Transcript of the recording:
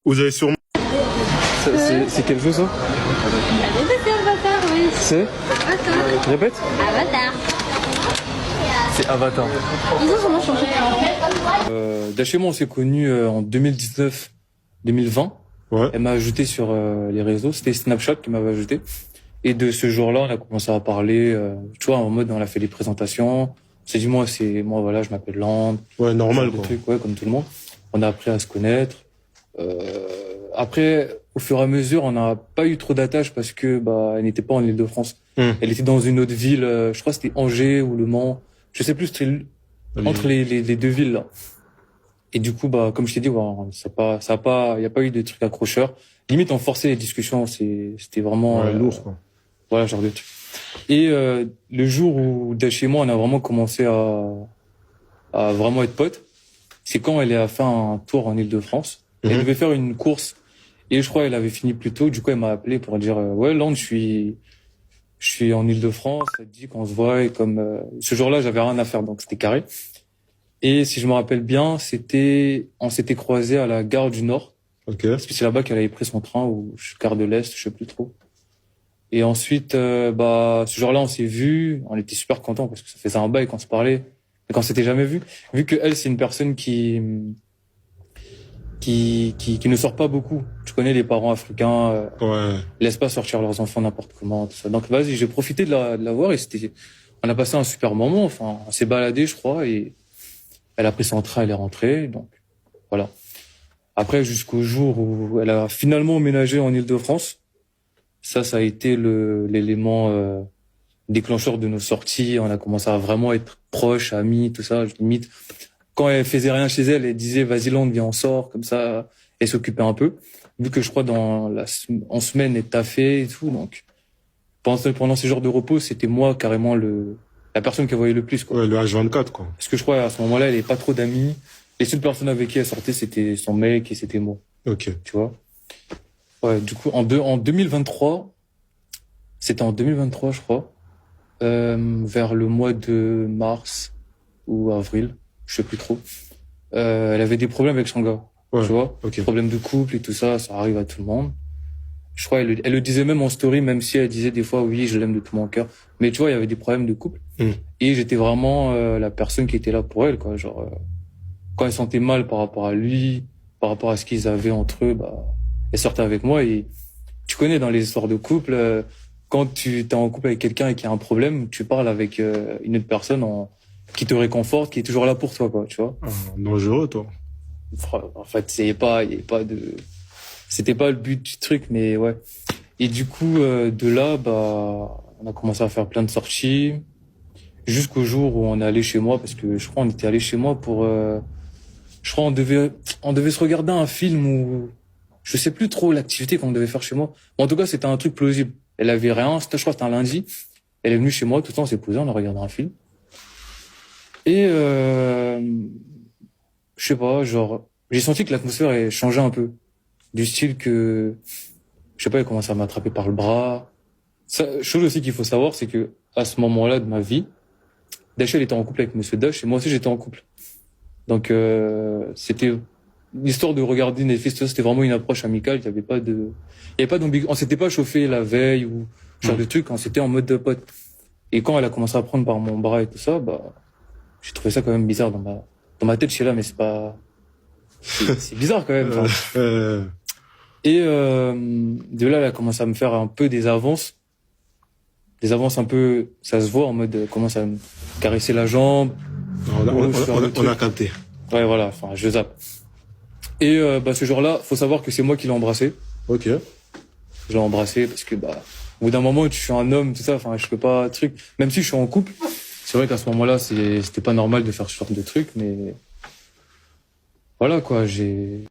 Vous avez sûrement... C'est quel jeu ça? C'est Avatar, oui. C'est Avatar. Répète. Avatar. C'est Avatar. Ils ont sûrement changé. Dash et moi on s'est connus en 2019-2020. Ouais. Elle m'a ajouté sur les réseaux. C'était Snapchat qui m'avait ajouté. Et de ce jour-là, on a commencé à parler. Tu vois, en mode, on a fait des présentations. On s'est dit, moi, voilà, je m'appelle Land. Ouais, normal, Genre de quoi. trucs, ouais, comme tout le monde. On a appris à se connaître. Après, au fur et à mesure, on n'a pas eu trop d'attache parce que, elle n'était pas en Île-de-France. Elle était dans une autre ville. Je crois que c'était Angers ou Le Mans. Je sais plus, c'était entre les deux villes, là. Et du coup, comme je t'ai dit, il y a pas eu de trucs accrocheurs. Limite, on forçait les discussions. C'était vraiment lourd, quoi. voilà, genre de truc. Et le jour où Dash et moi, on a vraiment commencé à vraiment être potes, c'est quand elle a fait un tour en Île-de-France. Elle devait faire une course et je crois qu'elle avait fini plus tôt. Du coup, elle m'a appelé pour dire ouais, Land, je suis en Île-de-France. Ça te dit qu'on se voit. Et comme ce jour-là, j'avais rien à faire, donc c'était carré. Et si je me rappelle bien, on s'était croisés à la gare du Nord. Ok. Parce que c'est là-bas qu'elle avait pris son train, ou gare de l'Est, je sais plus trop. Et ensuite, ce jour-là, on s'est vus, on était super contents parce que ça faisait un bail qu'on se parlait, et qu'on s'était jamais vu. Vu que elle, c'est une personne qui ne sort pas beaucoup. Tu connais les parents africains, Ouais. laissent pas sortir leurs enfants n'importe comment, tout ça. Donc vas-y, j'ai profité de la voir et on a passé un super moment. Enfin, on s'est baladé, je crois, et elle a pris son train, elle est rentrée. Donc voilà. Après, jusqu'au jour où elle a finalement emménagé en Île-de-France. Ça a été l'élément déclencheur de nos sorties. On a commencé à vraiment être proches, amis, tout ça. Limite, quand elle faisait rien chez elle, elle disait vas-y Land, viens on sort, comme ça. Elle s'occupait un peu. Vu que je crois en semaine elle taffait et tout, donc pendant ces jours de repos, c'était moi carrément la personne qu'elle voyait le plus, quoi. Ouais, le H24, quoi. Parce que je crois à ce moment-là, elle avait pas trop d'amis. Les seules personnes avec qui elle sortait, c'était son mec et c'était moi. Ok. Tu vois. Ouais, du coup, en 2023, c'était en 2023, je crois, vers le mois de mars ou avril, je sais plus trop. Elle avait des problèmes avec son gars, Ouais. tu vois, Ok. problèmes de couple et tout ça, ça arrive à tout le monde. Je crois, elle le disait même en story, même si elle disait des fois, oui, je l'aime de tout mon cœur. Mais tu vois, il y avait des problèmes de couple. Et j'étais vraiment la personne qui était là pour elle, quoi. Genre, quand elle sentait mal par rapport à lui, par rapport à ce qu'ils avaient entre eux, elle sortait avec moi. Et tu connais, dans les histoires de couple, quand tu es en couple avec quelqu'un et qu'il y a un problème, tu parles avec une autre personne qui te réconforte, qui est toujours là pour toi, quoi, tu vois. Ah, dangereux, toi. En fait, c'était pas le but du truc, mais ouais. Et du coup, de là, on a commencé à faire plein de sorties, jusqu'au jour où on est allé chez moi, parce que je crois on était allé chez moi pour, je crois on devait se regarder un film ou je sais plus trop l'activité qu'on devait faire chez moi. En tout cas, c'était un truc plausible. Elle avait rien, je crois que c'était un lundi. Elle est venue chez moi, tout le temps on s'est posé, on a regardé un film. Et je sais pas, genre j'ai senti que l'atmosphère elle changeait un peu, du style que je sais pas, elle commençait à m'attraper par le bras. Chose aussi qu'il faut savoir, c'est que à ce moment-là de ma vie, Dash elle était en couple avec Monsieur Dash et moi aussi j'étais en couple. Donc c'était l'histoire de regarder Netflix, c'était vraiment une approche amicale. Il y avait pas on s'était pas chauffé la veille ou ce genre de truc. On s'était en mode de pote. Et quand elle a commencé à prendre par mon bras et tout ça, j'ai trouvé ça quand même bizarre dans ma tête. Je suis là, mais c'est bizarre quand même. Enfin. Et de là, elle a commencé à me faire un peu des avances un peu, ça se voit en mode, elle commence à me caresser la jambe. On a capté. Ouais, voilà, enfin, je zappe. Et ce jour-là, faut savoir que c'est moi qui l'ai embrassé. Ok. Je l'ai embrassé parce que au bout d'un moment, je suis un homme, tout ça, enfin, je peux pas truc. Même si je suis en couple, c'est vrai qu'à ce moment-là, c'était pas normal de faire ce genre de truc, mais voilà quoi, j'ai